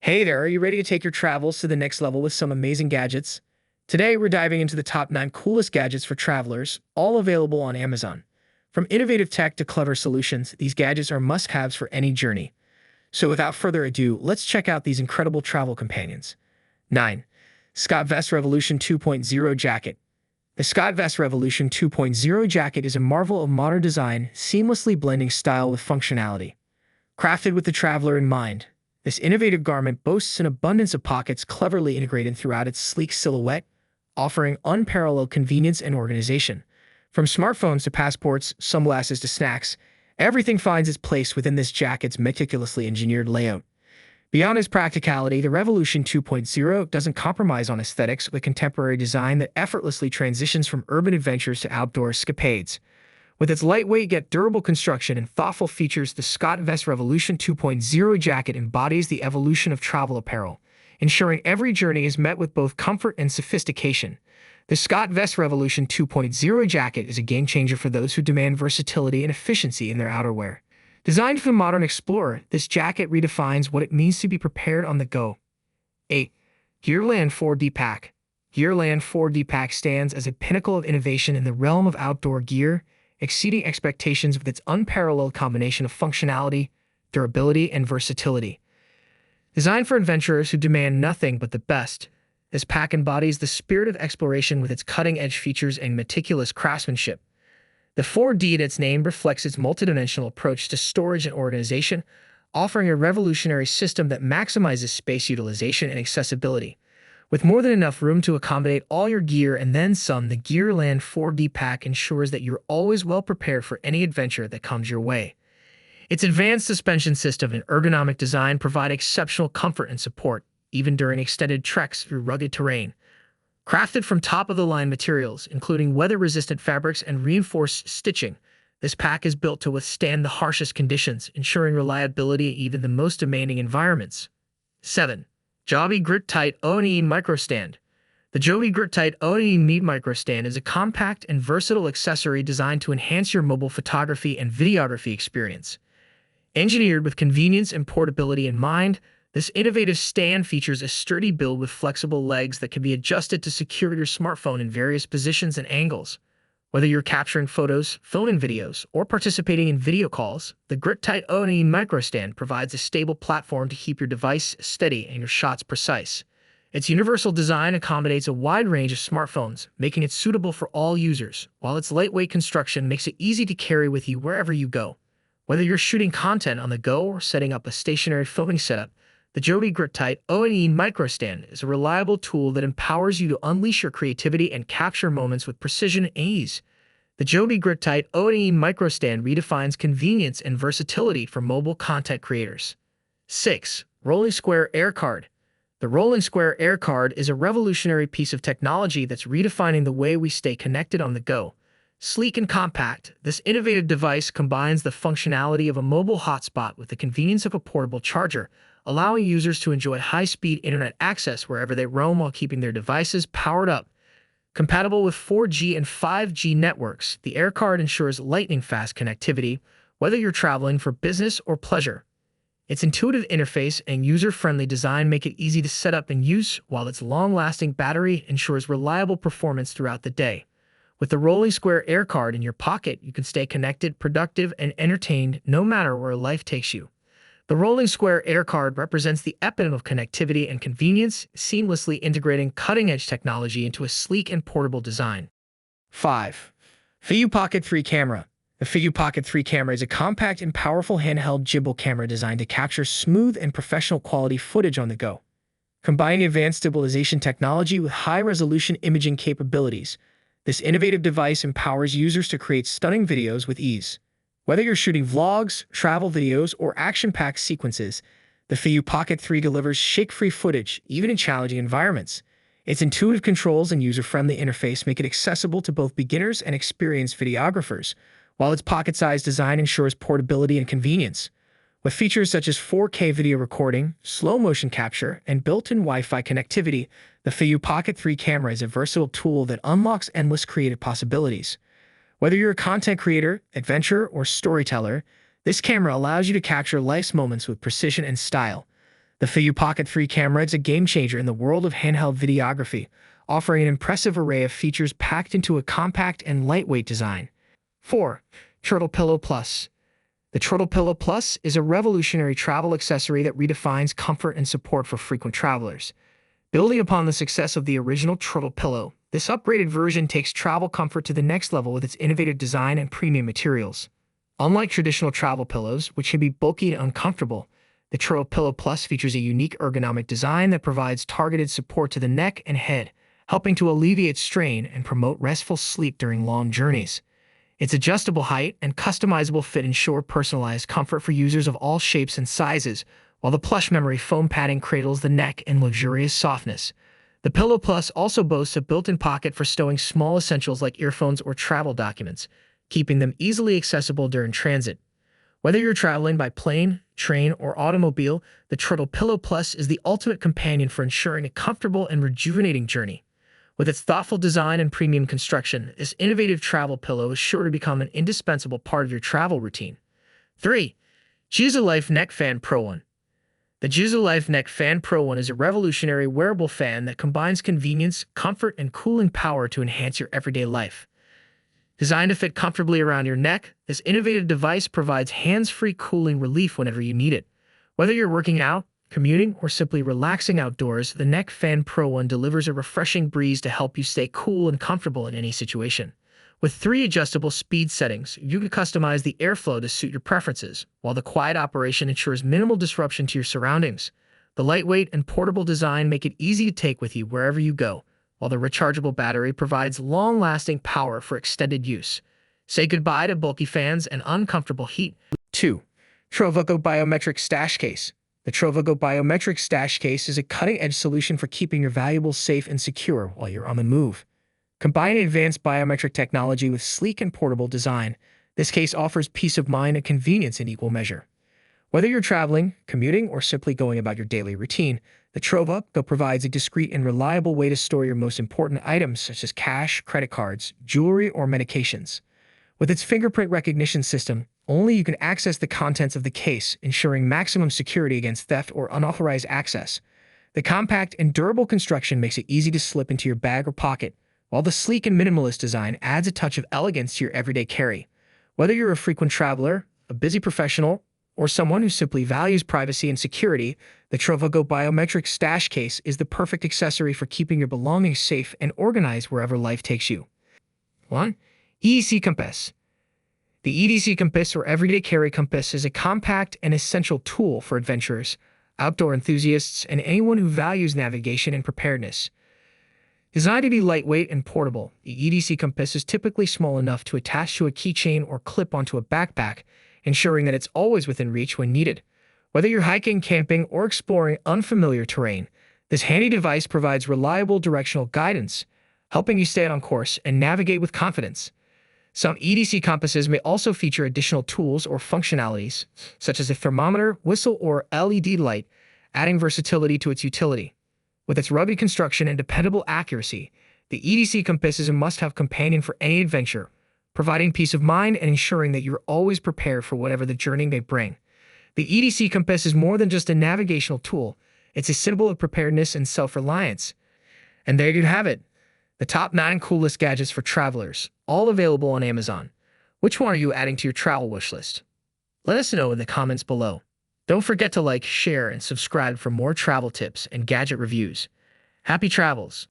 Hey there, are you ready to take your travels to the next level with some amazing gadgets? Today, we're diving into the top 9 coolest gadgets for travelers, all available on Amazon. From innovative tech to clever solutions, these gadgets are must-haves for any journey. So without further ado, let's check out these incredible travel companions. 9. Scott Vest Revolution 2.0 Jacket. The Scott Vest Revolution 2.0 jacket is a marvel of modern design, seamlessly blending style with functionality. Crafted with the traveler in mind, this innovative garment boasts an abundance of pockets cleverly integrated throughout its sleek silhouette, offering unparalleled convenience and organization. From smartphones to passports, sunglasses to snacks, everything finds its place within this jacket's meticulously engineered layout. Beyond its practicality, the Revolution 2.0 doesn't compromise on aesthetics with contemporary design that effortlessly transitions from urban adventures to outdoor escapades. With its lightweight yet durable construction and thoughtful features, the Scott Vest Revolution 2.0 jacket embodies the evolution of travel apparel, ensuring every journey is met with both comfort and sophistication. The Scott Vest Revolution 2.0 jacket is a game-changer for those who demand versatility and efficiency in their outerwear. Designed for the modern explorer, this jacket redefines what it means to be prepared on the go. 8. Gearland 4D Pack. Gearland 4D Pack stands as a pinnacle of innovation in the realm of outdoor gear, exceeding expectations with its unparalleled combination of functionality, durability, and versatility. Designed for adventurers who demand nothing but the best, this pack embodies the spirit of exploration with its cutting-edge features and meticulous craftsmanship. The 4D in its name reflects its multidimensional approach to storage and organization, offering a revolutionary system that maximizes space utilization and accessibility. With more than enough room to accommodate all your gear and then some, the Gearland 4D Pack ensures that you're always well prepared for any adventure that comes your way. Its advanced suspension system and ergonomic design provide exceptional comfort and support, even during extended treks through rugged terrain. Crafted from top-of-the-line materials, including weather-resistant fabrics and reinforced stitching, this pack is built to withstand the harshest conditions, ensuring reliability in even the most demanding environments. 7. Joby griptight O&E Microstand. The Joby griptight O&E Microstand is a compact and versatile accessory designed to enhance your mobile photography and videography experience. Engineered with convenience and portability in mind, this innovative stand features a sturdy build with flexible legs that can be adjusted to secure your smartphone in various positions and angles. Whether you're capturing photos, filming videos, or participating in video calls, the griptight O&E Microstand provides a stable platform to keep your device steady and your shots precise. Its universal design accommodates a wide range of smartphones, making it suitable for all users, while its lightweight construction makes it easy to carry with you wherever you go. Whether you're shooting content on the go or setting up a stationary filming setup, the Joby griptight O&E Microstand is a reliable tool that empowers you to unleash your creativity and capture moments with precision and ease. The Joby griptight O&E Microstand redefines convenience and versatility for mobile content creators. 6. Rolling Square Air Card. The Rolling Square Air Card is a revolutionary piece of technology that's redefining the way we stay connected on the go. Sleek and compact, this innovative device combines the functionality of a mobile hotspot with the convenience of a portable charger, allowing users to enjoy high-speed internet access wherever they roam while keeping their devices powered up. Compatible with 4G and 5G networks, the AirCard ensures lightning-fast connectivity, whether you're traveling for business or pleasure. Its intuitive interface and user-friendly design make it easy to set up and use, while its long-lasting battery ensures reliable performance throughout the day. With the Rolling Square AirCard in your pocket, you can stay connected, productive, and entertained no matter where life takes you. The Rolling Square AirCard represents the epitome of connectivity and convenience, seamlessly integrating cutting-edge technology into a sleek and portable design. 5. Feiyu Pocket 3 Camera. The Feiyu Pocket 3 camera is a compact and powerful handheld gimbal camera designed to capture smooth and professional quality footage on the go. Combining advanced stabilization technology with high-resolution imaging capabilities, this innovative device empowers users to create stunning videos with ease. Whether you're shooting vlogs, travel videos, or action-packed sequences, the Feiyu Pocket 3 delivers shake-free footage, even in challenging environments. Its intuitive controls and user-friendly interface make it accessible to both beginners and experienced videographers, while its pocket-sized design ensures portability and convenience. With features such as 4K video recording, slow-motion capture, and built-in Wi-Fi connectivity, the Feiyu Pocket 3 camera is a versatile tool that unlocks endless creative possibilities. Whether you're a content creator, adventurer, or storyteller, this camera allows you to capture life's moments with precision and style. The Feiyu Pocket 3 camera is a game-changer in the world of handheld videography, offering an impressive array of features packed into a compact and lightweight design. 4. Turtle Pillow Plus. The Turtle Pillow Plus is a revolutionary travel accessory that redefines comfort and support for frequent travelers. Building upon the success of the original Turtle Pillow, this upgraded version takes travel comfort to the next level with its innovative design and premium materials. Unlike traditional travel pillows, which can be bulky and uncomfortable, the Trovo Pillow Plus features a unique ergonomic design that provides targeted support to the neck and head, helping to alleviate strain and promote restful sleep during long journeys. Its adjustable height and customizable fit ensure personalized comfort for users of all shapes and sizes, while the plush memory foam padding cradles the neck in luxurious softness. The Pillow Plus also boasts a built-in pocket for stowing small essentials like earphones or travel documents, keeping them easily accessible during transit. Whether you're traveling by plane, train, or automobile, the Turtle Pillow Plus is the ultimate companion for ensuring a comfortable and rejuvenating journey. With its thoughtful design and premium construction, this innovative travel pillow is sure to become an indispensable part of your travel routine. 3. Jualife Neck Fan Pro 1. The Jualife Neck Fan Pro 1 is a revolutionary wearable fan that combines convenience, comfort, and cooling power to enhance your everyday life. Designed to fit comfortably around your neck, this innovative device provides hands-free cooling relief whenever you need it. Whether you're working out, commuting, or simply relaxing outdoors, the Neck Fan Pro 1 delivers a refreshing breeze to help you stay cool and comfortable in any situation. With 3 adjustable speed settings, you can customize the airflow to suit your preferences, while the quiet operation ensures minimal disruption to your surroundings. The lightweight and portable design make it easy to take with you wherever you go, while the rechargeable battery provides long-lasting power for extended use. Say goodbye to bulky fans and uncomfortable heat. 2. Trovo Biometric Stash Case. The Trovo Biometric Stash Case is a cutting-edge solution for keeping your valuables safe and secure while you're on the move. Combining advanced biometric technology with sleek and portable design, this case offers peace of mind and convenience in equal measure. Whether you're traveling, commuting, or simply going about your daily routine, the Trovo provides a discreet and reliable way to store your most important items such as cash, credit cards, jewelry, or medications. With its fingerprint recognition system, only you can access the contents of the case, ensuring maximum security against theft or unauthorized access. The compact and durable construction makes it easy to slip into your bag or pocket, while the sleek and minimalist design adds a touch of elegance to your everyday carry. Whether you're a frequent traveler, a busy professional, or someone who simply values privacy and security, the Trovo Biometric Stash Case is the perfect accessory for keeping your belongings safe and organized wherever life takes you. 1. EDC Compass. The EDC Compass, or Everyday Carry Compass, is a compact and essential tool for adventurers, outdoor enthusiasts, and anyone who values navigation and preparedness. Designed to be lightweight and portable, the EDC Compass is typically small enough to attach to a keychain or clip onto a backpack, ensuring that it's always within reach when needed. Whether you're hiking, camping, or exploring unfamiliar terrain, this handy device provides reliable directional guidance, helping you stay on course and navigate with confidence. Some EDC compasses may also feature additional tools or functionalities, such as a thermometer, whistle, or LED light, adding versatility to its utility. With its rugged construction and dependable accuracy, the EDC Compass is a must-have companion for any adventure, providing peace of mind and ensuring that you're always prepared for whatever the journey may bring. The EDC Compass is more than just a navigational tool, it's a symbol of preparedness and self-reliance. And there you have it, the top 9 coolest gadgets for travelers, all available on Amazon. Which one are you adding to your travel wish list? Let us know in the comments below. Don't forget to like, share, and subscribe for more travel tips and gadget reviews. Happy travels!